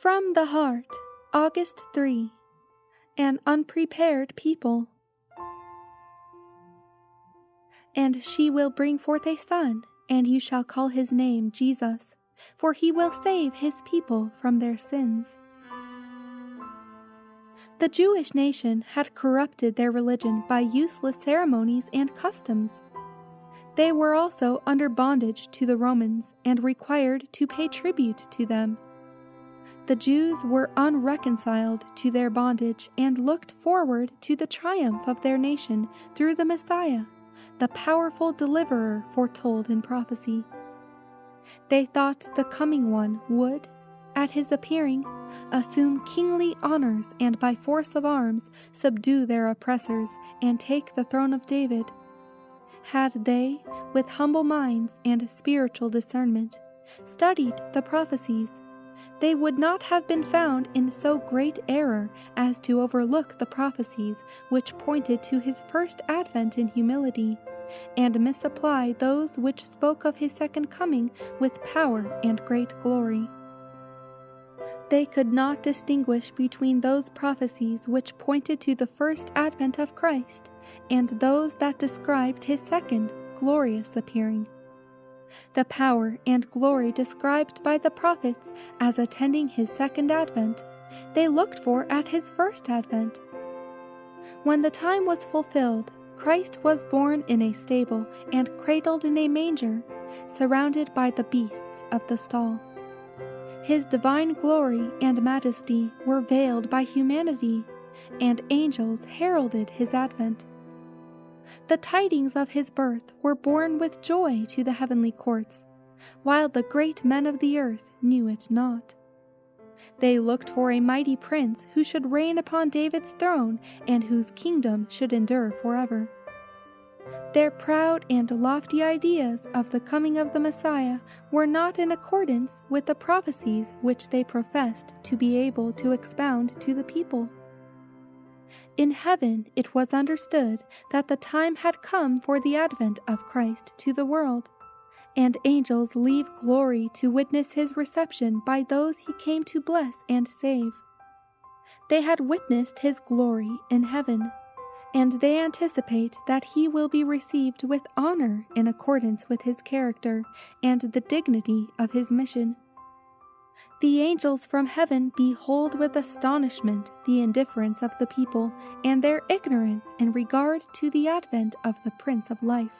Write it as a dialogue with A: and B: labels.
A: From the Heart, August 3. An Unprepared People. And she will bring forth a son, and you shall call his name Jesus, for he will save his people from their sins. The Jewish nation had corrupted their religion by useless ceremonies and customs. They were also under bondage to the Romans and required to pay tribute to them. The Jews were unreconciled to their bondage and looked forward to the triumph of their nation through the Messiah, the powerful deliverer foretold in prophecy. They thought the coming one would, at his appearing, assume kingly honors and by force of arms subdue their oppressors and take the throne of David. Had they, with humble minds and spiritual discernment, studied the prophecies, they would not have been found in so great error as to overlook the prophecies which pointed to his first advent in humility, and misapply those which spoke of his second coming with power and great glory. They could not distinguish between those prophecies which pointed to the first advent of Christ and those that described his second, glorious appearing. The power and glory described by the prophets as attending his second advent, they looked for at his first advent. When the time was fulfilled, Christ was born in a stable and cradled in a manger, surrounded by the beasts of the stall. His divine glory and majesty were veiled by humanity, and angels heralded his advent. The tidings of his birth were borne with joy to the heavenly courts, while the great men of the earth knew it not. They looked for a mighty prince who should reign upon David's throne and whose kingdom should endure forever. Their proud and lofty ideas of the coming of the Messiah were not in accordance with the prophecies which they professed to be able to expound to the people. In heaven it was understood that the time had come for the advent of Christ to the world, and angels leave glory to witness his reception by those he came to bless and save. They had witnessed his glory in heaven, and they anticipate that he will be received with honor in accordance with his character and the dignity of his mission. The angels from heaven behold with astonishment the indifference of the people and their ignorance in regard to the advent of the Prince of Life.